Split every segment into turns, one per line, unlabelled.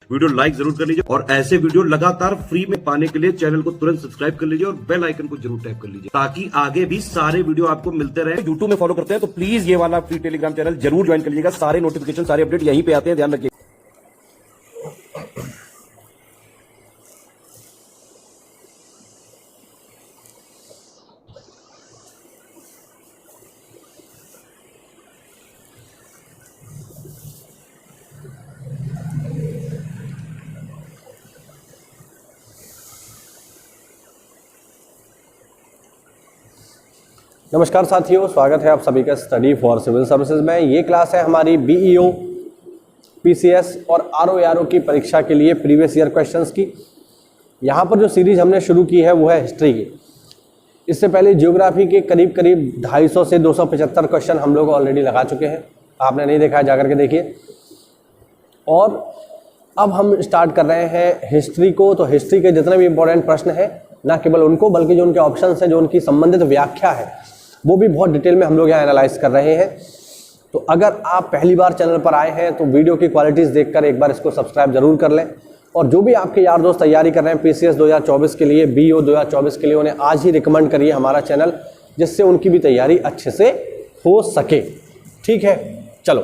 Video like जरूर कर लीजिए और ऐसे वीडियो लगातार फ्री में पाने के लिए चैनल को तुरंत सब्सक्राइब कर लीजिए और बेल आइकन को जरूर टैप कर लीजिए ताकि आगे भी सारे वीडियो आपको मिलते रहे। यूट्यूब में फॉलो करते हैं तो प्लीज ये वाला फ्री टेलीग्राम चैनल जरूर ज्वाइन कर लीजिएगा। सारे नोटिफिकेशन सारे अपडेट यहीं पे आते हैं, ध्यान रखिए।
नमस्कार साथियों, स्वागत है आप सभी का स्टडी फॉर सिविल सर्विसेज में। ये क्लास है हमारी बीईओ, पीसीएस और आरओ की परीक्षा के लिए प्रीवियस ईयर क्वेश्चंस की। यहाँ पर जो सीरीज हमने शुरू की है वो है हिस्ट्री की। इससे पहले ज्योग्राफी के करीब 250 से 275 क्वेश्चन हम लोग ऑलरेडी लगा चुके हैं। आपने नहीं देखा है, जाकर के देखिए। और अब हम स्टार्ट कर रहे हैं हिस्ट्री को। तो हिस्ट्री के जितने भी इंपॉर्टेंट प्रश्न हैं, ना केवल उनको बल्कि जो उनके ऑप्शन हैं, जो उनकी संबंधित व्याख्या है, वो भी बहुत डिटेल में हम लोग यहाँ एनालाइज कर रहे हैं। तो अगर आप पहली बार चैनल पर आए हैं तो वीडियो की क्वालिटीज़ देखकर एक बार इसको सब्सक्राइब जरूर कर लें। और जो भी आपके यार दोस्त तैयारी कर रहे हैं पीसीएस 2024 के लिए, बीईओ 2024 के लिए, उन्हें आज ही रिकमेंड करिए हमारा चैनल, जिससे उनकी भी तैयारी अच्छे से हो सके। ठीक है, चलो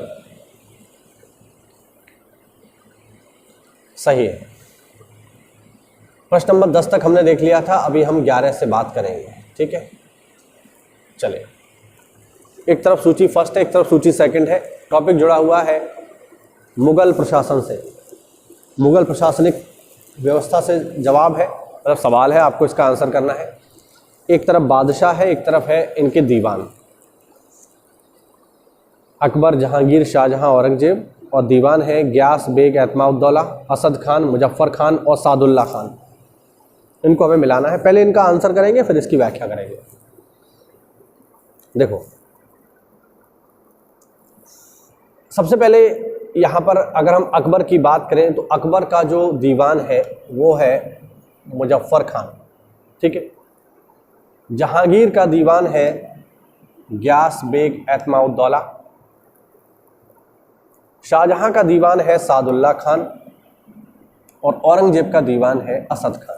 सही है। प्रश्न नंबर 10 तक हमने देख लिया था, अभी हम 11 से बात करेंगे। ठीक है, चले। एक तरफ सूची फर्स्ट है, एक तरफ सूची सेकंड है। टॉपिक जुड़ा हुआ है मुगल प्रशासन से, मुगल प्रशासनिक व्यवस्था से जवाब है, मतलब सवाल है, आपको इसका आंसर करना है। एक तरफ बादशाह है, एक तरफ है इनके दीवान, अकबर, जहांगीर, शाहजहां, औरंगजेब। और दीवान है ग्यास बेग, एतमाउद्दौला, असद खान, मुजफ्फर खान और सादुल्ला खान। इनको हमें मिलाना है। पहले इनका आंसर करेंगे, फिर इसकी व्याख्या करेंगे। देखो, सबसे पहले यहाँ पर अगर हम अकबर की बात करें तो अकबर का जो दीवान है वो है मुजफ्फर खान। ठीक है। जहांगीर का दीवान है ग्यास बेग, एतमाउद्दौला। शाहजहां का दीवान है सादुल्ला खान और औरंगजेब का दीवान है असद खान।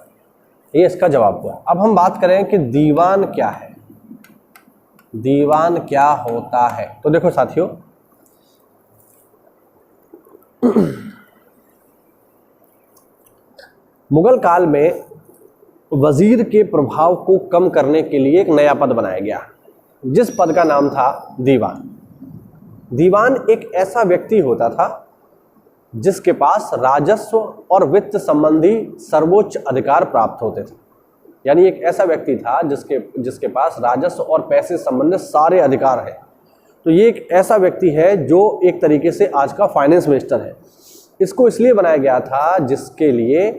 ये इसका जवाब हुआ। अब हम बात करें कि दीवान क्या है, दीवान क्या होता है। तो देखो साथियों, मुगल काल में वजीर के प्रभाव को कम करने के लिए एक नया पद बनाया गया, जिस पद का नाम था दीवान। दीवान एक ऐसा व्यक्ति होता था जिसके पास राजस्व और वित्त संबंधी सर्वोच्च अधिकार प्राप्त होते थे। यानी एक ऐसा व्यक्ति था जिसके पास राजस्व और पैसे संबंधित सारे अधिकार हैं। तो ये एक ऐसा व्यक्ति है जो एक तरीके से आज का फाइनेंस मिनिस्टर है। इसको इसलिए बनाया गया था जिसके लिए,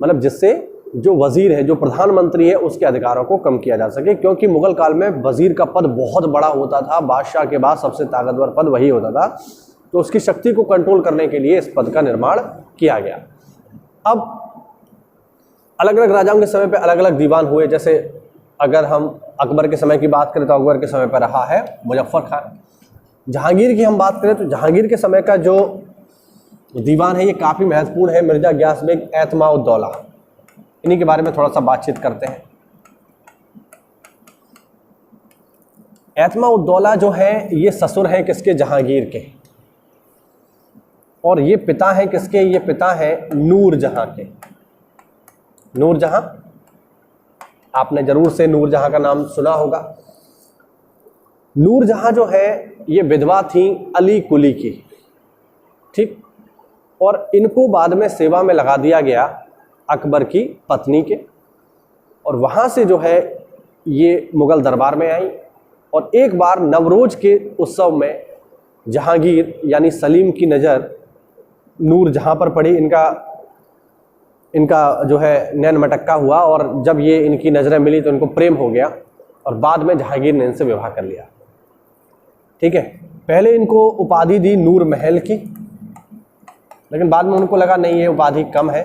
मतलब जिससे जो वजीर है, जो प्रधानमंत्री है, उसके अधिकारों को कम किया जा सके। क्योंकि मुगल काल में वजीर का पद बहुत बड़ा होता था, बादशाह के बाद सबसे ताकतवर पद वही होता था। तो उसकी शक्ति को कंट्रोल करने के लिए इस पद का निर्माण किया गया। अब अलग अलग राजाओं के समय पे अलग अलग दीवान हुए। जैसे अगर हम अकबर के समय की बात करें तो अकबर के समय पर रहा है मुजफ्फर खान। जहांगीर की हम बात करें तो जहांगीर के समय का जो दीवान है ये काफ़ी महत्वपूर्ण है, मिर्जा ग्यास बेग, एतमाउद्दौला। इन्हीं के बारे में थोड़ा सा बातचीत करते हैं। एतमाउद्दौला जो है ये ससुर है किसके, जहांगीर के। और ये पिता है किसके, ये पिता है नूरजहां के। नूरजहां, आपने जरूर से नूरजहां का नाम सुना होगा। नूरजहां जो है ये विधवा थी अली कुली की। ठीक। और इनको बाद में सेवा में लगा दिया गया अकबर की पत्नी के। और वहाँ से जो है ये मुगल दरबार में आई। और एक बार नवरोज के उत्सव में जहांगीर यानी सलीम की नज़र नूरजहां पर पड़ी। इनका जो है नैन मटक्का हुआ और जब ये इनकी नज़रें मिली तो इनको प्रेम हो गया और बाद में जहांगीर ने इनसे विवाह कर लिया। ठीक है। पहले इनको उपाधि दी नूर महल की, लेकिन बाद में उनको लगा नहीं ये उपाधि कम है,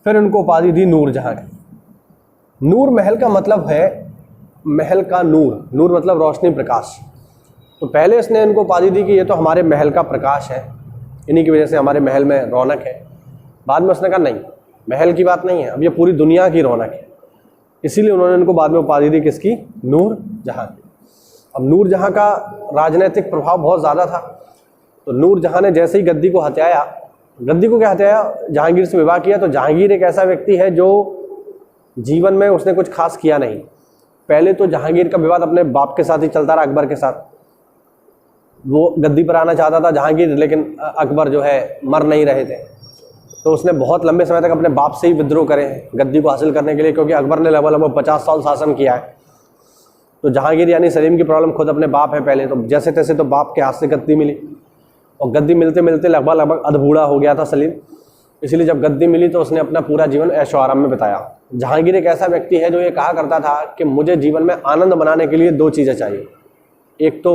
फिर उनको उपाधि दी नूरजहां की। नूर महल का मतलब है महल का नूर, नूर मतलब रोशनी, प्रकाश। तो पहले इसने इनको उपाधि दी कि ये तो हमारे महल का प्रकाश है, इन्हीं की वजह से हमारे महल में रौनक है। बाद में उसने कहा नहीं, महल की बात नहीं है, अब ये पूरी दुनिया की रौनक है। इसीलिए उन्होंने इनको बाद में उपाधि दी किसकी? नूर जहां की। अब नूर जहां का राजनीतिक प्रभाव बहुत ज़्यादा था, तो नूर जहां ने जैसे ही गद्दी को हत्याया, गद्दी को क्या हत्याया, जहांगीर से विवाह किया। तो जहांगीर एक ऐसा व्यक्ति है जो जीवन में उसने कुछ खास किया नहीं। पहले तो जहांगीर का विवाद अपने बाप के साथ ही चलता रहा, अकबर के साथ। वो गद्दी पर आना चाहता था जहांगीर, लेकिन अकबर जो है मर नहीं रहे थे, तो उसने बहुत लंबे समय तक अपने बाप से ही विद्रोह करे हैं गद्दी को हासिल करने के लिए, क्योंकि अकबर ने लगभग 50 साल शासन किया है। तो जहांगीर यानी सलीम की प्रॉब्लम खुद अपने बाप है पहले, तो जैसे तैसे तो बाप के हाथ से गद्दी मिली, और गद्दी मिलते मिलते लगभग अधबूढ़ा हो गया था सलीम। इसलिए जब गद्दी मिली तो उसने अपना पूरा जीवन ऐशो आराम में बिताया। जहांगीर एक ऐसा व्यक्ति है जो ये कहा करता था कि मुझे जीवन में आनंद बनाने के लिए 2 चीज़ें चाहिए, एक तो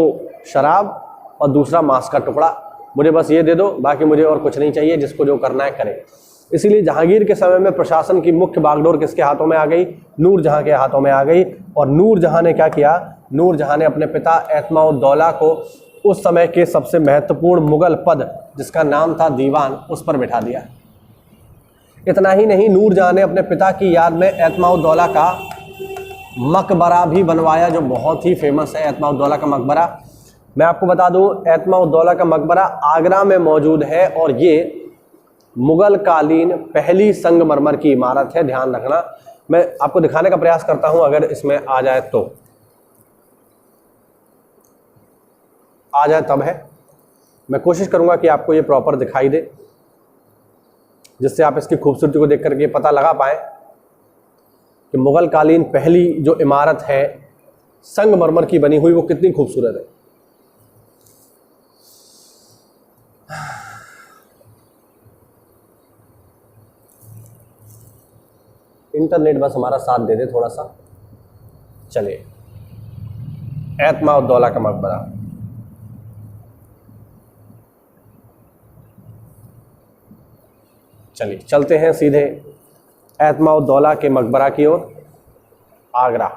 शराब और दूसरा मांस का टुकड़ा। मुझे बस ये दे दो, बाकी मुझे और कुछ नहीं चाहिए, जिसको जो करना है करे। इसीलिए जहांगीर के समय में प्रशासन की मुख्य बागडोर किसके हाथों में आ गई? नूर जहां के हाथों में आ गई। और नूर जहां ने क्या किया? नूर जहां ने अपने पिता एतमाउद्दौला को उस समय के सबसे महत्वपूर्ण मुगल पद, जिसका नाम था दीवान, उस पर बिठा दिया। इतना ही नहीं, नूर जहां ने अपने पिता की याद में एतमाउद्दौला का मकबरा भी बनवाया, जो बहुत ही फेमस है एतमाउद्दौला का मकबरा। मैं आपको बता दूं, एतमाउद्दौला का मकबरा आगरा में मौजूद है, और ये मुगल कालीन पहली संगमरमर की इमारत है। ध्यान रखना, मैं आपको दिखाने का प्रयास करता हूं, अगर इसमें आ जाए तो। आ जाए तब है, मैं कोशिश करूंगा कि आपको ये प्रॉपर दिखाई दे, जिससे आप इसकी खूबसूरती को देख करके पता लगा पाएं कि मुगल कालीन पहली जो इमारत है संगमरमर की बनी हुई, वो कितनी खूबसूरत है। इंटरनेट बस हमारा साथ दे दे थोड़ा सा। चलिए, एतमाउद्दौला का मकबरा। चलिए चलते हैं सीधे एतमाउद्दौला के मकबरा की ओर, आगरा।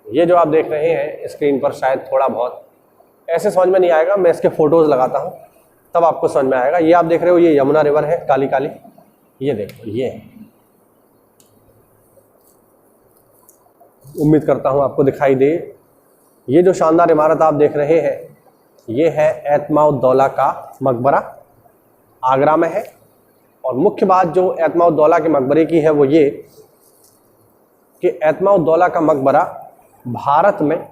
ये जो आप देख रहे हैं स्क्रीन पर, शायद थोड़ा बहुत ऐसे समझ में नहीं आएगा, मैं इसके फोटोज लगाता हूँ तब आपको समझ में आएगा। ये आप देख रहे हो, ये यमुना रिवर है काली काली, ये देखो, ये उम्मीद करता हूं आपको दिखाई दे। ये जो शानदार इमारत आप देख रहे हैं, ये है एतमाउद्दौला का मकबरा, आगरा में है। और मुख्य बात जो एतमाउद्दौला के मकबरे की है वो ये कि एतमाउद्दौला का मकबरा भारत में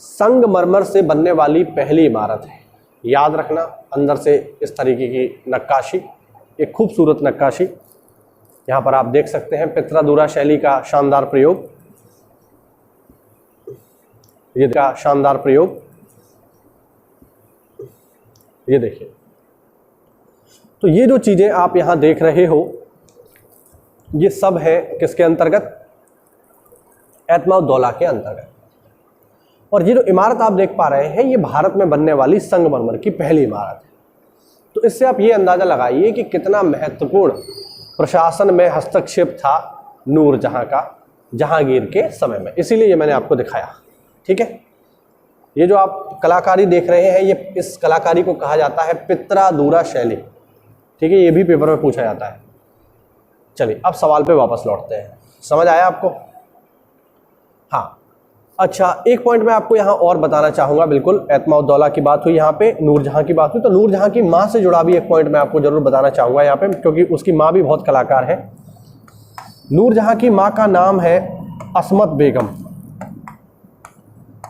संगमरमर से बनने वाली पहली इमारत है। याद रखना, अंदर से इस तरीके की नक्काशी, एक खूबसूरत नक्काशी यहाँ पर आप देख सकते हैं, पित्रादुरा शैली का शानदार प्रयोग, ये का शानदार प्रयोग, ये देखिए। तो ये जो चीजें आप यहाँ देख रहे हो, ये सब है किसके अंतर्गत? एतमाउद्दौला के अंतर्गत। और ये जो इमारत आप देख पा रहे हैं, ये भारत में बनने वाली संगमरमर की पहली इमारत है। तो इससे आप ये अंदाजा लगाइए कि कितना महत्वपूर्ण प्रशासन में हस्तक्षेप था नूर जहां का जहांगीर के समय में। इसीलिए ये मैंने आपको दिखाया, ठीक है। ये जो आप कलाकारी देख रहे हैं, ये इस कलाकारी को कहा जाता है पित्रादुरा शैली, ठीक है। ये भी पेपर में पूछा जाता है। चलिए अब सवाल पे वापस लौटते हैं। समझ आया आपको? हाँ, अच्छा, एक पॉइंट मैं आपको यहाँ और बताना चाहूँगा। बिल्कुल, एतमाउद्दौला की बात हुई, यहाँ पे नूरजहां की बात हुई, तो नूरजहां की माँ से जुड़ा भी एक पॉइंट मैं आपको जरूर बताना चाहूँगा यहाँ पे, क्योंकि उसकी माँ भी बहुत कलाकार है। नूरजहां की माँ का नाम है असमत बेगम।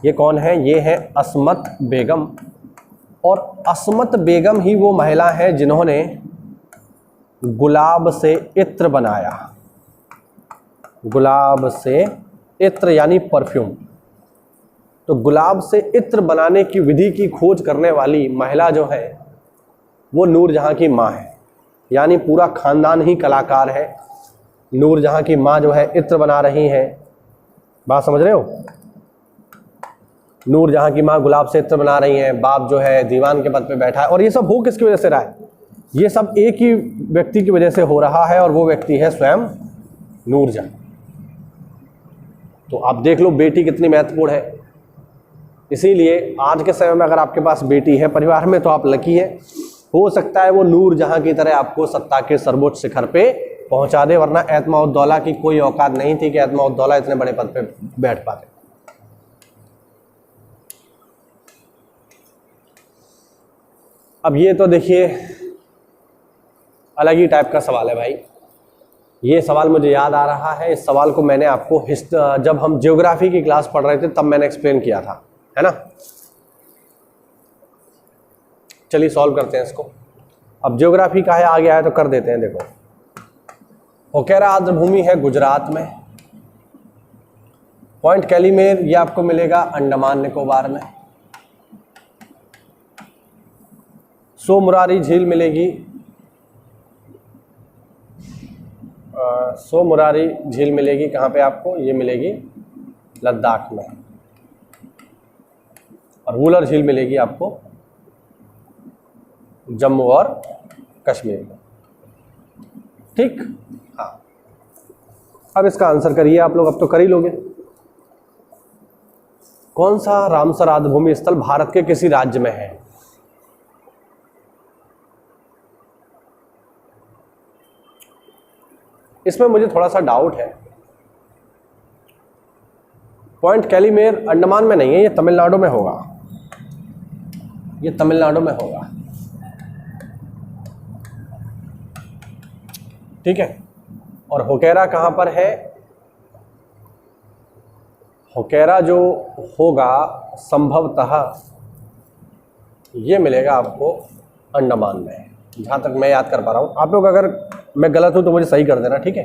ये कौन है? ये है असमत बेगम। और असमत बेगम ही वो महिला है जिन्होंने गुलाब से इत्र बनाया। गुलाब से इत्र यानी परफ्यूम। तो गुलाब से इत्र बनाने की विधि की खोज करने वाली महिला जो है वो नूरजहां की माँ है, यानी पूरा खानदान ही कलाकार है। नूरजहां की माँ जो है इत्र बना रही हैं, बात समझ रहे हो? नूरजहां की माँ गुलाब से इत्र बना रही हैं, बाप जो है दीवान के पद पे बैठा है। और ये सब हो किसकी वजह से रहा है? ये सब एक ही व्यक्ति की वजह से हो रहा है, और वो व्यक्ति है स्वयं नूरजहां। तो आप देख लो बेटी कितनी महत्वपूर्ण है। इसीलिए आज के समय में अगर आपके पास बेटी है परिवार में तो आप लकी हैं, हो सकता है वो नूर जहां की तरह आपको सत्ता के सर्वोच्च शिखर पे पहुंचा दे, वरना एतमाउद्दौला की कोई औकात नहीं थी कि एतमाउद्दौला इतने बड़े पद पे बैठ पाते। अब ये तो देखिए अलग ही टाइप का सवाल है भाई। ये सवाल मुझे याद आ रहा है, इस सवाल को मैंने आपको जब हम ज्योग्राफी की क्लास पढ़ रहे थे तब मैंने एक्सप्लेन किया था, है ना। चलिए सॉल्व करते हैं इसको। अब ज्योग्राफी का है, आ गया है तो कर देते हैं। देखो, होकेरा आर्द्रभूमि है गुजरात में। पॉइंट कैलीमेर ये आपको मिलेगा अंडमान निकोबार में। सोमुरारी झील मिलेगी सोमुरारी झील मिलेगी कहाँ पे आपको, ये मिलेगी लद्दाख में। और वुलर झील मिलेगी आपको जम्मू और कश्मीर में। ठीक, हाँ। अब इसका आंसर करिए आप लोग, अब तो कर ही लोगे। कौन सा रामसर आर्द्रभूमि स्थल भारत के किसी राज्य में है? इसमें मुझे थोड़ा सा डाउट है। पॉइंट कैलीमेर अंडमान में नहीं है, ये तमिलनाडु में होगा, ये तमिलनाडु में होगा। ठीक है। और होकेरा कहाँ पर है? होकेरा जो होगा संभवतः ये मिलेगा आपको अंडमान में, जहाँ तक मैं याद कर पा रहा हूँ। आप लोग अगर मैं गलत हूँ तो मुझे सही कर देना, ठीक है।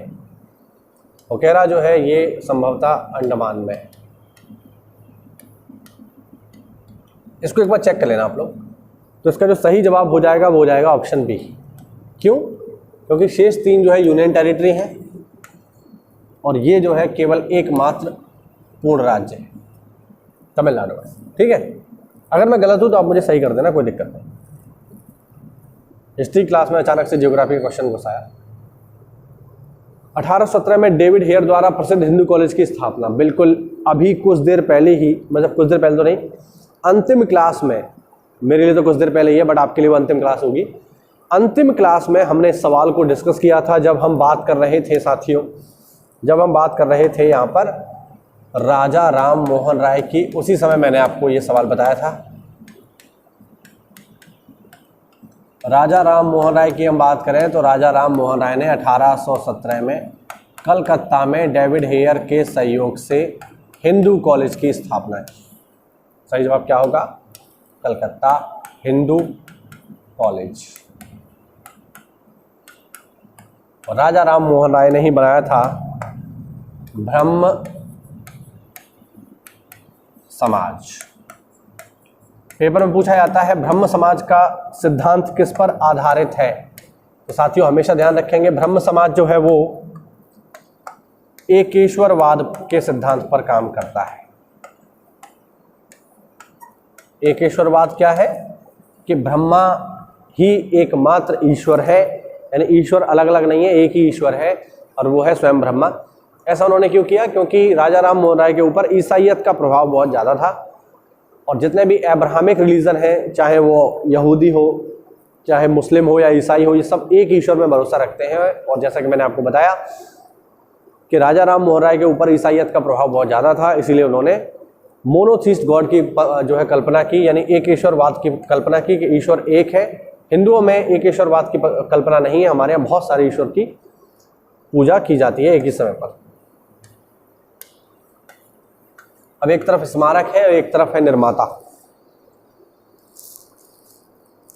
होकेरा जो है ये संभवतः अंडमान में है। इसको एक बार चेक कर लेना आप लोग। तो इसका जो सही जवाब हो जाएगा वो हो जाएगा ऑप्शन बी। क्यों? क्योंकि शेष 3 जो है यूनियन टेरिटरी है और ये जो है केवल एकमात्र पूर्ण राज्य है तमिलनाडु में। ठीक है। अगर मैं गलत हूँ तो आप मुझे सही कर देना, कोई दिक्कत नहीं। हिस्ट्री क्लास में अचानक से ज्योग्राफी का क्वेश्चन घुसाया। 1817 में डेविड हेयर द्वारा प्रसिद्ध हिंदू कॉलेज की स्थापना। बिल्कुल अभी कुछ देर पहले ही, मतलब कुछ देर पहले तो नहीं, अंतिम क्लास में, मेरे लिए तो कुछ देर पहले ही है बट आपके लिए वो अंतिम क्लास होगी। अंतिम क्लास में हमने इस सवाल को डिस्कस किया था जब हम बात कर रहे थे साथियों, जब हम बात कर रहे थे यहाँ पर राजा राम मोहन राय की। उसी समय मैंने आपको ये सवाल बताया था। राजा राम मोहन राय की हम बात करें तो राजा राम मोहन राय ने 1817 में कलकत्ता में डेविड हेयर के सहयोग से हिंदू कॉलेज की स्थापना की। सही जवाब क्या होगा? कलकत्ता हिंदू कॉलेज। और राजा राम मोहन राय ने ही बनाया था ब्रह्म समाज। पेपर में पूछा जाता है ब्रह्म समाज का सिद्धांत किस पर आधारित है? तो साथियों हमेशा ध्यान रखेंगे ब्रह्म समाज जो है वो एकेश्वरवाद के सिद्धांत पर काम करता है। एकेश्वरवाद क्या है? कि ब्रह्मा ही एकमात्र ईश्वर है, यानी ईश्वर अलग अलग नहीं है, एक ही ईश्वर है और वो है स्वयं ब्रह्मा। ऐसा उन्होंने क्यों किया? क्योंकि राजा राम मोहन राय के ऊपर ईसाईयत का प्रभाव बहुत ज़्यादा था और जितने भी अब्राहमिक रिलीजन हैं, चाहे वो यहूदी हो, चाहे मुस्लिम हो या ईसाई हो, ये सब एक ईश्वर में भरोसा रखते हैं। और जैसा कि मैंने आपको बताया कि राजा राम मोहन राय के ऊपर ईसाईयत का प्रभाव बहुत ज़्यादा था, इसीलिए उन्होंने मोनोथीस्ट गॉड की जो है कल्पना की, यानी एक ईश्वरवाद की कल्पना की कि ईश्वर एक है। हिंदुओं में एक ईश्वरवाद की कल्पना नहीं है, हमारे यहाँ बहुत सारे ईश्वर की पूजा की जाती है एक ही समय पर। अब एक तरफ स्मारक है और एक तरफ है निर्माता।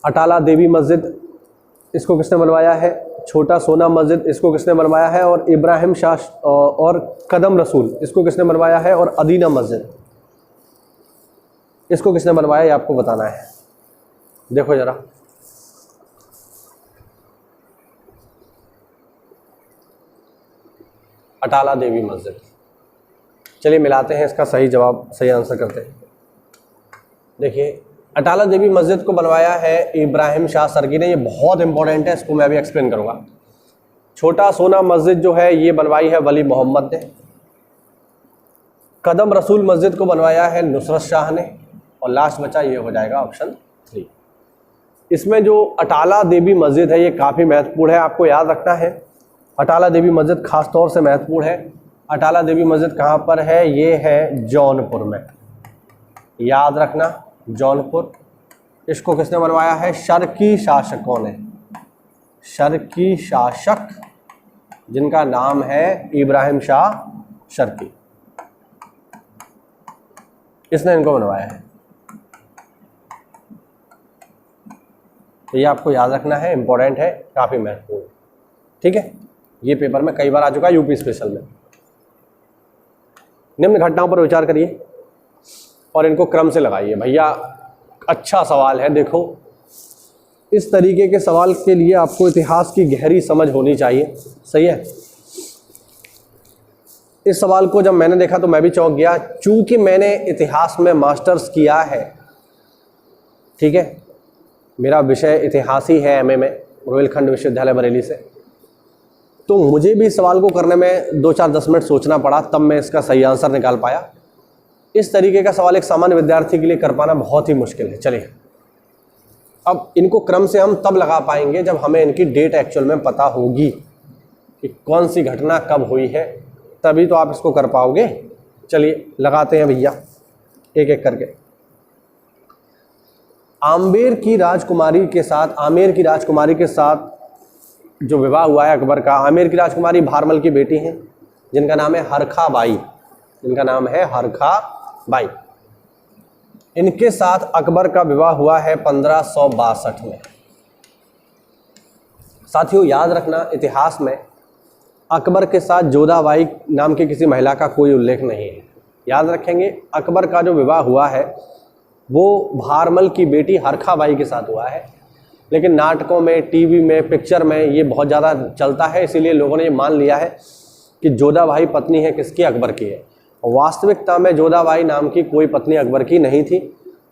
अटाला देवी मस्जिद, इसको किसने बनवाया है? छोटा सोना मस्जिद, इसको किसने बनवाया है? और इब्राहिम शाह और कदम रसूल, इसको किसने बनवाया है? और अदीना मस्जिद, इसको किसने बनवाया? ये आपको बताना है। देखो जरा, अटाला देवी मस्जिद। चलिए मिलाते हैं इसका सही जवाब, सही आंसर करते हैं। देखिए, अटाला देवी मस्जिद को बनवाया है इब्राहिम शाह सरगी ने। ये बहुत इंपॉर्टेंट है, इसको मैं अभी एक्सप्लेन करूंगा। छोटा सोना मस्जिद जो है ये बनवाई है वली मोहम्मद ने। कदम रसूल मस्जिद को बनवाया है नुसरत शाह ने। और लास्ट बचा ये हो जाएगा ऑप्शन 3। इसमें जो अटाला देवी मस्जिद है ये काफ़ी महत्वपूर्ण है, आपको याद रखना है। अटाला देवी मस्जिद खास तौर से महत्वपूर्ण है। अटाला देवी मस्जिद कहाँ पर है? ये है जौनपुर में, याद रखना, जौनपुर। इसको किसने बनवाया है? शर्की शासकों ने। शर्की शासक जिनका नाम है इब्राहिम शाह शर्की, इसने इनको बनवाया है। तो ये आपको याद रखना है, इंपॉर्टेंट है, काफ़ी महत्वपूर्ण, ठीक है। ये पेपर में कई बार आ चुका है, यूपी स्पेशल में। निम्न घटनाओं पर विचार करिए और इनको क्रम से लगाइए। भैया अच्छा सवाल है, देखो इस तरीके के सवाल के लिए आपको इतिहास की गहरी समझ होनी चाहिए, सही है। इस सवाल को जब मैंने देखा तो मैं भी चौंक गया, चूंकि मैंने इतिहास में मास्टर्स किया है, ठीक है, मेरा विषय इतिहास ही है एमए में, रोहिलखंड विश्वविद्यालय बरेली से, तो मुझे भी इस सवाल को करने में 2-4-10 मिनट सोचना पड़ा, तब मैं इसका सही आंसर निकाल पाया। इस तरीके का सवाल एक सामान्य विद्यार्थी के लिए कर पाना बहुत ही मुश्किल है। चलिए अब इनको क्रम से हम तब लगा पाएंगे जब हमें इनकी डेट एक्चुअल में पता होगी कि कौन सी घटना कब हुई है, तभी तो आप इसको कर पाओगे। चलिए लगाते हैं भैया एक एक करके। आमेर की राजकुमारी के साथ जो विवाह हुआ है अकबर का, आमेर की राजकुमारी भारमल की बेटी हैं जिनका नाम है हरखा बाई। इनके साथ अकबर का विवाह हुआ है 1562 में। साथियों याद रखना, इतिहास में अकबर के साथ जोधाबाई नाम की किसी महिला का कोई उल्लेख नहीं है। याद रखेंगे, अकबर का जो विवाह हुआ है वो भारमल की बेटी हरखा बाई के साथ हुआ है, लेकिन नाटकों में, टीवी में, पिक्चर में ये बहुत ज़्यादा चलता है, इसीलिए लोगों ने ये मान लिया है कि जोधाबाई पत्नी है किसकी? अकबर की है। वास्तविकता में जोधाबाई नाम की कोई पत्नी अकबर की नहीं थी।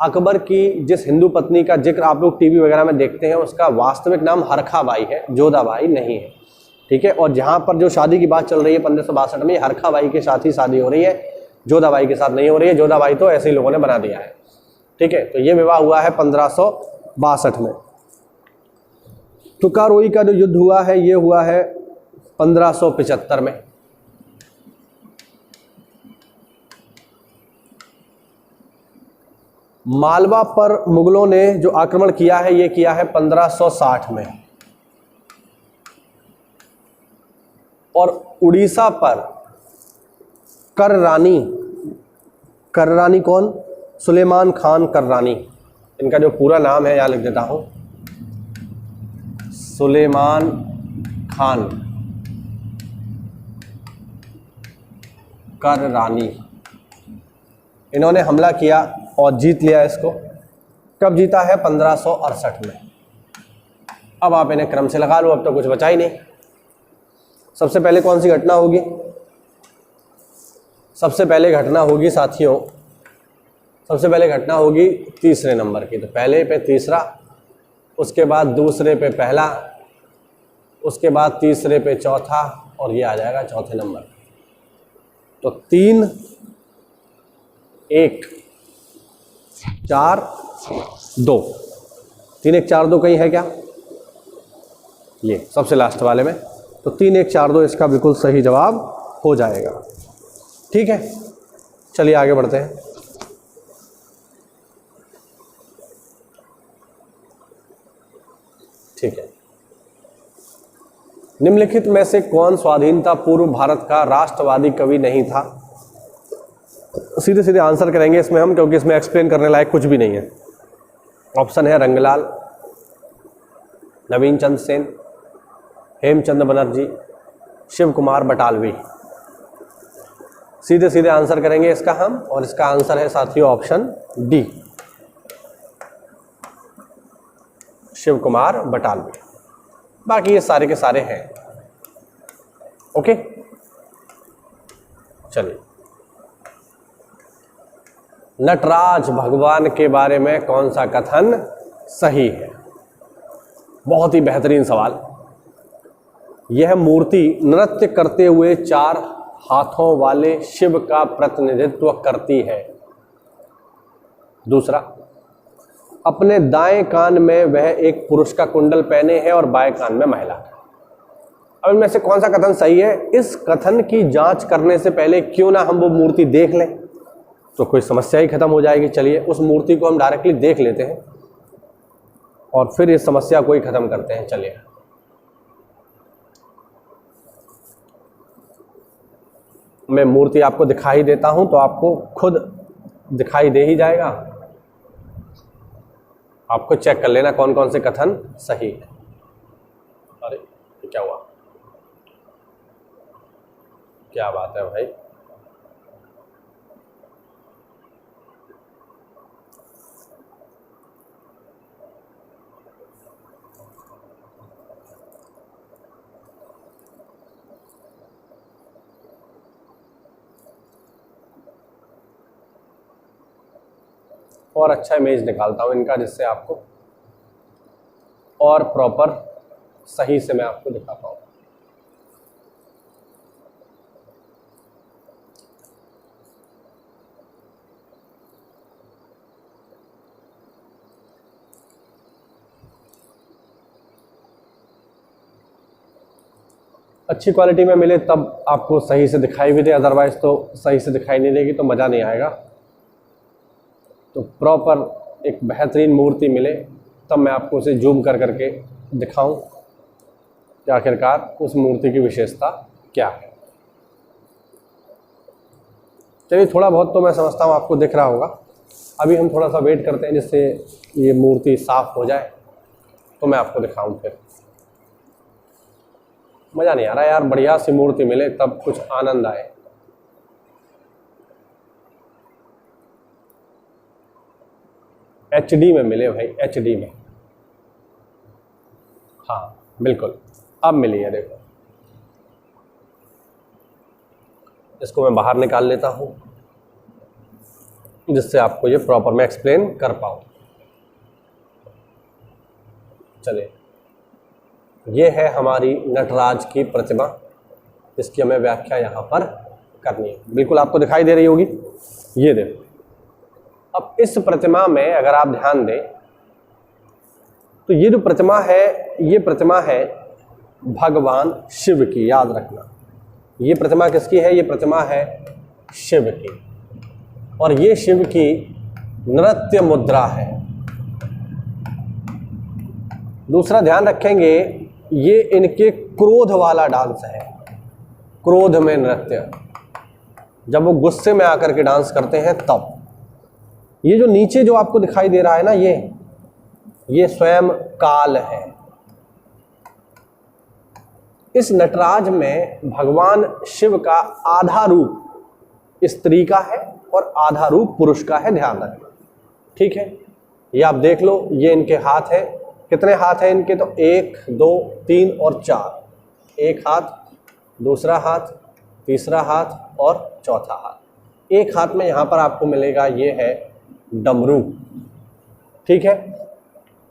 अकबर की जिस हिंदू पत्नी का जिक्र आप लोग टीवी वगैरह में देखते हैं उसका वास्तविक नाम हरखा बाई है, जोधाबाई नहीं है, ठीक है। और जहाँ पर जो शादी की बात चल रही है 1562 में, हरखा बाई के साथ ही शादी हो रही है, जोधाबाई के साथ नहीं हो रही है। जोधाबाई तो ऐसे ही लोगों ने बना दिया है, ठीक है। तो ये विवाह हुआ है 1562 में। तुकारोई का जो युद्ध हुआ है ये हुआ है 1575 में। मालवा पर मुगलों ने जो आक्रमण किया है ये किया है 1560 में। और उड़ीसा पर कर्रानी कौन? सुलेमान खान कर्रानी, इनका जो पूरा नाम है यहाँ लिख देता हूं, सुलेमान खान कर्रानी। इन्होंने हमला किया और जीत लिया इसको। कब जीता है? 1568 में। अब आप इन्हें क्रम से लगा लो, अब तो कुछ बचा ही नहीं। सबसे पहले कौन सी घटना होगी? सबसे पहले घटना होगी साथियों, सबसे पहले घटना होगी तीसरे नंबर की। तो पहले पे तीसरा, उसके बाद दूसरे पे पहला, उसके बाद तीसरे पे चौथा, और ये आ जाएगा चौथे नंबर। तो 3, 1, 4, 2, 3, 1, 4, 2 कहीं है क्या? ये सबसे लास्ट वाले में। तो 3, 1, 4, 2 इसका बिल्कुल सही जवाब हो जाएगा, ठीक है। चलिए आगे बढ़ते हैं। ठीक है, निम्नलिखित में से कौन स्वाधीनता पूर्व भारत का राष्ट्रवादी कवि नहीं था? सीधे सीधे आंसर करेंगे इसमें हम, क्योंकि इसमें एक्सप्लेन करने लायक कुछ भी नहीं है। ऑप्शन है रंगलाल, नवीन चंद्र सेन, हेमचंद बनर्जी, शिव कुमार बटालवी। सीधे सीधे आंसर करेंगे इसका हम, और इसका आंसर है साथियों ऑप्शन डी, शिव कुमार बटालवी। बाकी ये सारे के सारे हैं, ओके। चलिए, नटराज भगवान के बारे में कौन सा कथन सही है? बहुत ही बेहतरीन सवाल। यह मूर्ति नृत्य करते हुए 4 हाथों वाले शिव का प्रतिनिधित्व करती है। दूसरा, अपने दाएं कान में वह एक पुरुष का कुंडल पहने हैं और बाएं कान में महिला का। अब इनमें से कौन सा कथन सही है? इस कथन की जांच करने से पहले क्यों ना हम वो मूर्ति देख लें, तो कोई समस्या ही खत्म हो जाएगी। चलिए उस मूर्ति को हम डायरेक्टली देख लेते हैं और फिर इस समस्या को ही खत्म करते हैं। चलिए मैं मूर्ति आपको दिखाई देता हूं तो आपको खुद दिखाई दे ही जाएगा। आपको चेक कर लेना कौन कौन से कथन सही है। अरे ये क्या हुआ? क्या बात है भाई, और अच्छा इमेज निकालता हूं इनका, जिससे आपको और प्रॉपर सही से मैं आपको दिखा पाऊँ। अच्छी क्वालिटी में मिले तब आपको सही से दिखाई भी दे, अदरवाइज तो सही से दिखाई नहीं देगी तो मज़ा नहीं आएगा। तो प्रॉपर एक बेहतरीन मूर्ति मिले तब मैं आपको उसे जूम कर करके दिखाऊं कि आखिरकार उस मूर्ति की विशेषता क्या है। चलिए थोड़ा बहुत तो मैं समझता हूँ आपको दिख रहा होगा। अभी हम थोड़ा सा वेट करते हैं जिससे ये मूर्ति साफ हो जाए तो मैं आपको दिखाऊं। फिर मज़ा नहीं आ रहा यार, बढ़िया सी मूर्ति मिले तब कुछ आनंद आए। HD में मिले भाई, HD में। हाँ बिल्कुल अब मिली है, देखो। इसको मैं बाहर निकाल लेता हूँ जिससे आपको ये प्रॉपर मैं एक्सप्लेन कर पाऊँ। चलिए ये है हमारी नटराज की प्रतिमा, इसकी हमें व्याख्या यहाँ पर करनी है। बिल्कुल आपको दिखाई दे रही होगी, ये देखो। अब इस प्रतिमा में अगर आप ध्यान दें तो ये जो प्रतिमा है, ये प्रतिमा है भगवान शिव की। याद रखना ये प्रतिमा किसकी है? ये प्रतिमा है शिव की, और ये शिव की नृत्य मुद्रा है। दूसरा ध्यान रखेंगे, ये इनके क्रोध वाला डांस है, क्रोध में नृत्य। जब वो गुस्से में आकर के डांस करते हैं तब। ये जो नीचे जो आपको दिखाई दे रहा है ना, ये स्वयं काल है। इस नटराज में भगवान शिव का आधा रूप स्त्री का है और आधा रूप पुरुष का है, ध्यान रखना। ठीक है, ये आप देख लो, ये इनके हाथ है। कितने हाथ हैं इनके? तो 1 2 3 और 4। एक हाथ, दूसरा हाथ, तीसरा हाथ और चौथा हाथ। एक हाथ में यहाँ पर आपको मिलेगा, ये है डमरू। ठीक है,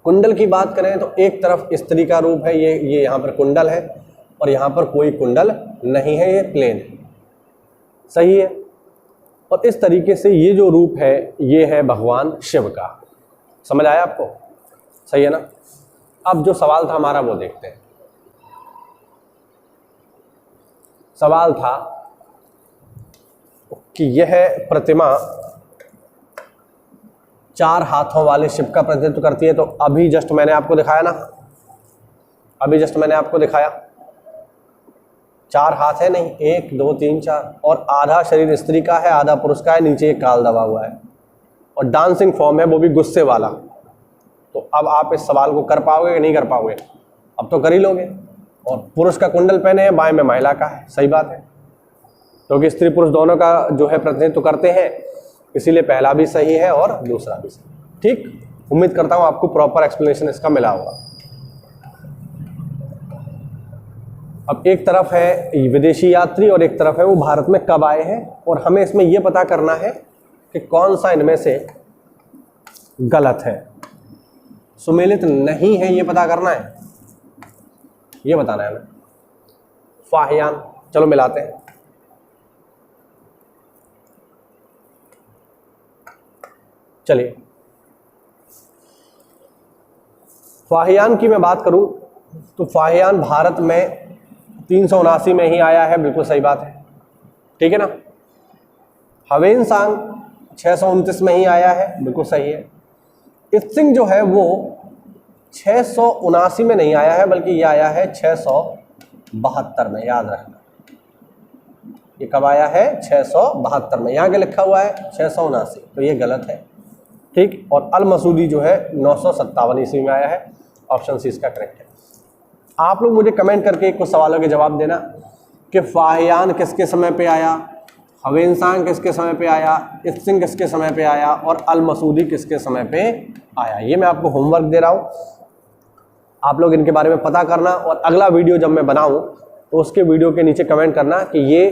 कुंडल की बात करें तो एक तरफ स्त्री का रूप है, ये यहाँ पर कुंडल है, और यहाँ पर कोई कुंडल नहीं है, ये प्लेन है। सही है। और इस तरीके से ये जो रूप है ये है भगवान शिव का। समझ आया आपको? सही है ना? अब जो सवाल था हमारा वो देखते हैं। सवाल था कि यह प्रतिमा 4 हाथों वाले शिव का प्रतिनिधित्व करती है। तो अभी जस्ट मैंने आपको दिखाया ना, अभी जस्ट मैंने आपको दिखाया 4 हाथ है, नहीं 1 2 3 4, और आधा शरीर स्त्री का है, आधा पुरुष का है, नीचे एक काल दबा हुआ है, और डांसिंग फॉर्म है, वो भी गुस्से वाला। तो अब आप इस सवाल को कर पाओगे कि नहीं कर पाओगे? अब तो कर ही लोगे। और पुरुष का कुंडल पहने हैं, बाएं में महिला का है। सही बात है, क्योंकि स्त्री पुरुष दोनों का जो है प्रतिनिधित्व करते हैं, इसीलिए पहला भी सही है और दूसरा भी सही। ठीक, उम्मीद करता हूं आपको प्रॉपर एक्सप्लेनेशन इसका मिला होगा। अब एक तरफ है विदेशी यात्री और एक तरफ है वो भारत में कब आए हैं, और हमें इसमें यह पता करना है कि कौन सा इनमें से गलत है, सुमेलित नहीं है, ये पता करना है, ये बताना है हमें। फाहियान, चलो मिलाते हैं। चलिए फाहियान की मैं बात करूं तो फाहियान भारत में 379 में ही आया है, बिल्कुल सही बात है, ठीक है ना। हवेनसांग 629 में ही आया है, बिल्कुल सही है। इत्सिंग जो है वो 679 में नहीं आया है, बल्कि ये आया है 672 में, याद रखना। ये कब आया है? 672 में। यहाँ के लिखा हुआ है 679, तो ये गलत है, ठीक। और अल मसूदी जो है 957 ईस्वी में आया है। ऑप्शन सी इसका करेक्ट है। आप लोग मुझे कमेंट करके कुछ सवालों के जवाब देना कि फाहियान किसके समय पे आया, हवेनसांग किसके समय पे आया, इत्सिंग किसके समय पे आया और अल मसूदी किसके समय पे आया। ये मैं आपको होमवर्क दे रहा हूँ, आप लोग इनके बारे में पता करना। और अगला वीडियो जब मैं बनाऊँ तो उसके वीडियो के नीचे कमेंट करना कि ये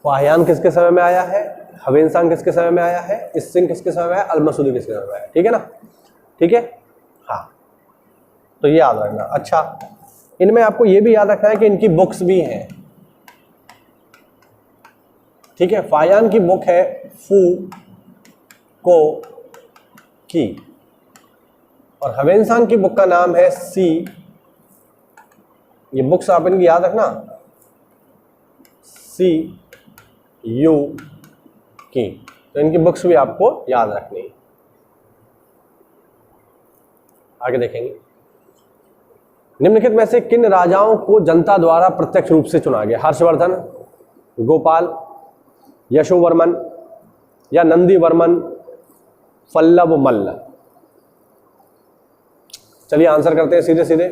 फाहियान किसके समय में आया है, हवेनसांग किसके समय में आया है, इत्सिंग किसके समय में आया, अल मसूदी किसके समय में आया, ठीक है ना। ठीक है, हाँ, तो ये याद रखना। अच्छा, इनमें आपको ये भी याद रखना है कि इनकी बुक्स भी हैं, ठीक है। फाहियान की बुक है फू को की, और हवेनसांग की बुक का नाम है सी। ये बुक्स आप इनकी याद रखना, सी यू की, तो इनकी बुक्स भी आपको याद रखनी है। आगे देखेंगे, निम्नलिखित में से किन राजाओं को जनता द्वारा प्रत्यक्ष रूप से चुना गया? हर्षवर्धन, गोपाल, यशोवर्मन या नंदीवर्मन, पल्लव मल्ल। चलिए आंसर करते हैं सीधे सीधे।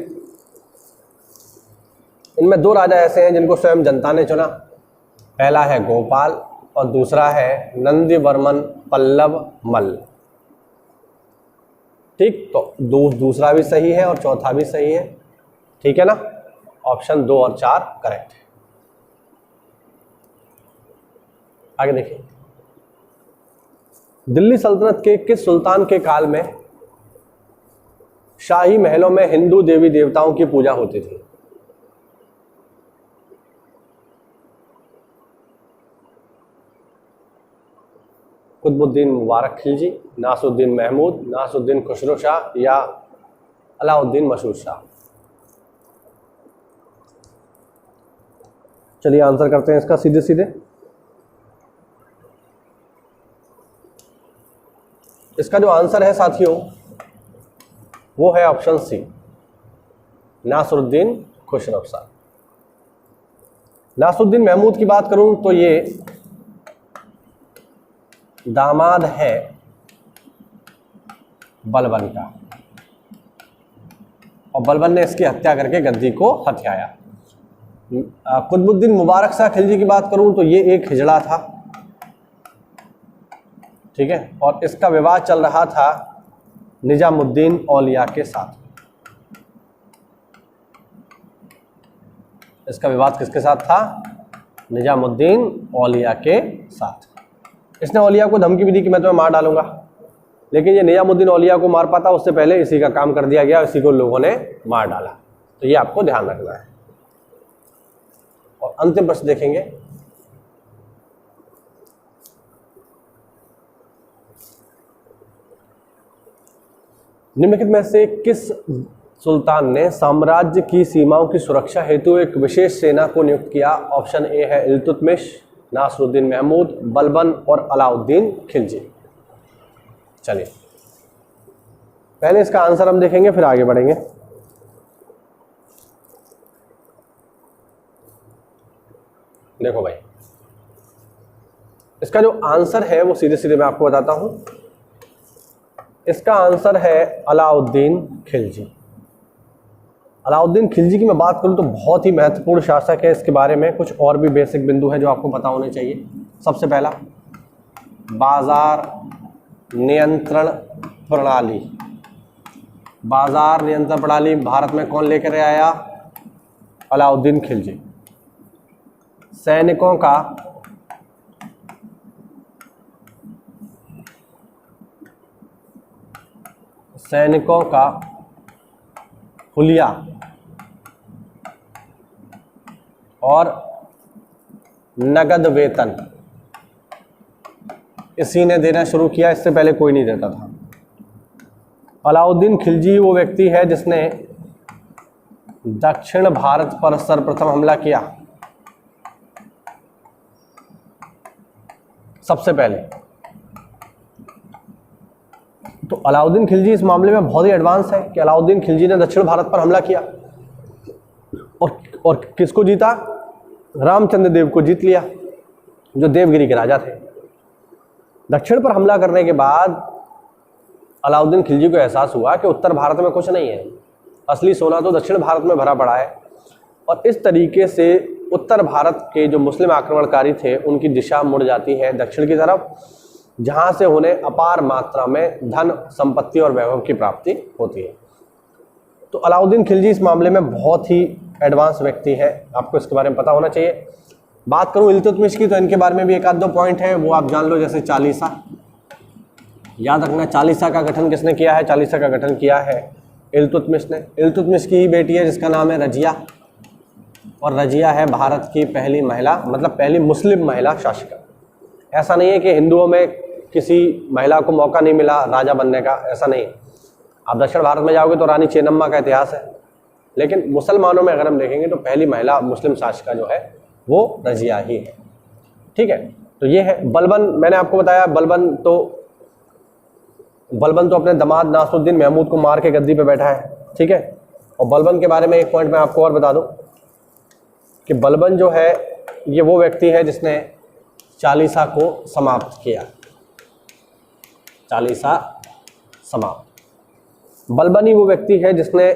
इनमें दो राजा ऐसे हैं जिनको स्वयं जनता ने चुना, पहला है गोपाल और दूसरा है नंदीवर्मन पल्लव मल्ल, ठीक। तो दूसरा भी सही है और चौथा भी सही है, ठीक है ना। ऑप्शन 2 और 4 करेक्ट है। आगे देखिए, दिल्ली सल्तनत के किस सुल्तान के काल में शाही महलों में हिंदू देवी देवताओं की पूजा होती थी? कुतुबुद्दीन मुबारक खिलजी, नासुद्दीन महमूद, नासुद्दीन खुसरो शाह या अलाउद्दीन मशहूर शाह। चलिए आंसर करते हैं इसका सीधे सीधे। इसका जो आंसर है साथियों वो है ऑप्शन सी, नासरुद्दीन खुसरो शाह। नासुद्दीन महमूद की बात करूं तो ये दामाद है बलबन का, और बलबन ने इसकी हत्या करके गद्दी को हथियाया। कुतुबुद्दीन मुबारक शाह खिलजी की बात करूं तो ये एक हिजड़ा था, ठीक है, और इसका विवाह चल रहा था निजामुद्दीन औलिया के साथ। इसका विवाद किसके साथ था? निजामुद्दीन औलिया के साथ। इसने औलिया को धमकी भी दी कि मैं तुम्हें मार डालूंगा, लेकिन ये निजामुद्दीन औलिया को मार पाता उससे पहले इसी का काम कर दिया गया, इसी को लोगों ने मार डाला। तो ये आपको ध्यान रखना है। और अंतिम प्रश्न देखेंगे, निम्नलिखित में से किस सुल्तान ने साम्राज्य की सीमाओं की सुरक्षा हेतु एक विशेष सेना को नियुक्त किया? ऑप्शन ए है इल्तुतमिश, नासरुद्दीन महमूद, बलबन और अलाउद्दीन खिलजी। चलिए पहले इसका आंसर हम देखेंगे, फिर आगे बढ़ेंगे। देखो भाई, इसका जो आंसर है वो सीधे सीधे मैं आपको बताता हूं। इसका आंसर है अलाउद्दीन खिलजी। अलाउद्दीन खिलजी की मैं बात करूं तो बहुत ही महत्वपूर्ण शासक है। इसके बारे में कुछ और भी बेसिक बिंदु है जो आपको पता होने चाहिए। सबसे पहला, बाजार नियंत्रण प्रणाली। बाजार नियंत्रण प्रणाली भारत में कौन लेकर आया? अलाउद्दीन खिलजी। सैनिकों का हुलिया और नगद वेतन इसी ने देना शुरू किया, इससे पहले कोई नहीं देता था। अलाउद्दीन खिलजी वो व्यक्ति है जिसने दक्षिण भारत पर सर्वप्रथम हमला किया। सबसे पहले तो अलाउद्दीन खिलजी इस मामले में बहुत ही एडवांस है कि अलाउद्दीन खिलजी ने दक्षिण भारत पर हमला किया और किसको जीता? रामचंद्र देव को जीत लिया, जो देवगिरी के राजा थे। दक्षिण पर हमला करने के बाद अलाउद्दीन खिलजी को एहसास हुआ कि उत्तर भारत में कुछ नहीं है, असली सोना तो दक्षिण भारत में भरा पड़ा है। और इस तरीके से उत्तर भारत के जो मुस्लिम आक्रमणकारी थे उनकी दिशा मुड़ जाती है दक्षिण की तरफ, जहां से उन्हें अपार मात्रा में धन, संपत्ति और वैभव की प्राप्ति होती है। तो अलाउद्दीन खिलजी इस मामले में बहुत ही एडवांस व्यक्ति है, आपको इसके बारे में पता होना चाहिए। बात करूं इल्तुतमिश की, तो इनके बारे में भी एक आध दो पॉइंट है, वो आप जान लो। जैसे चालीसा, याद रखना, चालीसा का गठन किसने किया है? चालीसा का गठन किया है इल्तुतमिश ने। इल्तुतमिश की ही बेटी है जिसका नाम है रजिया, और रजिया है भारत की पहली महिला, मतलब पहली मुस्लिम महिला शासिका। ऐसा नहीं है कि हिंदुओं में किसी महिला को मौका नहीं मिला राजा बनने का, ऐसा नहीं। आप दक्षिण भारत में जाओगे तो रानी चेन्नम्मा का इतिहास है, लेकिन मुसलमानों में अगर हम देखेंगे तो पहली महिला मुस्लिम शासिका जो है वो रजिया ही है। ठीक है, तो ये है बलबन। मैंने आपको बताया बलबन तो अपने दामाद नासरुद्दीन महमूद को मार के गद्दी पे बैठा है। ठीक है, और बलबन के बारे में एक पॉइंट मैं आपको और बता दूं कि बलबन जो है ये वो व्यक्ति है जिसने चालीसा को समाप्त किया। चालीसा समाप्त। बलबन ही वो व्यक्ति है जिसने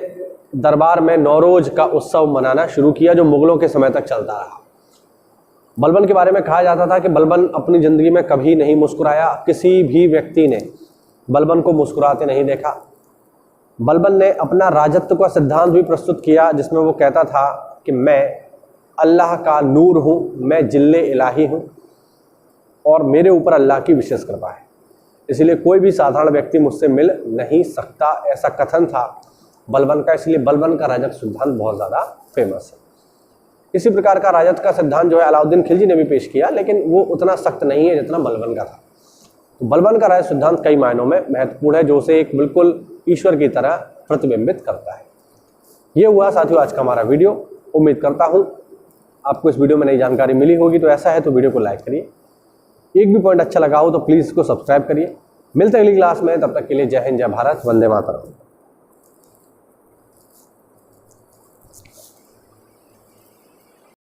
दरबार में नौरोज का उत्सव मनाना शुरू किया, जो मुगलों के समय तक चलता रहा। बलबन के बारे में कहा जाता था कि बलबन अपनी ज़िंदगी में कभी नहीं मुस्कुराया, किसी भी व्यक्ति ने बलबन को मुस्कुराते नहीं देखा। बलबन ने अपना राजत्व का सिद्धांत भी प्रस्तुत किया, जिसमें वो कहता था कि मैं अल्लाह का नूर हूँ, मैं जिल्ले इलाही हूँ और मेरे ऊपर अल्लाह की विशेष कृपा है, इसलिए कोई भी साधारण व्यक्ति मुझसे मिल नहीं सकता। ऐसा कथन था बलबन का, इसलिए बलबन का राजत्व सिद्धांत बहुत ज़्यादा फेमस है। इसी प्रकार का राजत्व का सिद्धांत जो है अलाउद्दीन खिलजी ने भी पेश किया, लेकिन वो उतना सख्त नहीं है जितना बलबन का था। तो बलबन का राजत्व सिद्धांत कई मायनों में महत्वपूर्ण है, जो उसे एक बिल्कुल ईश्वर की तरह प्रतिबिंबित करता है। ये हुआ साथियों आज का हमारा वीडियो। उम्मीद करता हूँ आपको इस वीडियो में नई जानकारी मिली होगी। तो ऐसा है तो वीडियो को लाइक करिए, एक भी पॉइंट अच्छा लगा हो तो प्लीज़ इसको सब्सक्राइब करिए। मिलते हैं अगली क्लास में, तब तक के लिए जय हिंद, जय भारत, वंदे मातरम।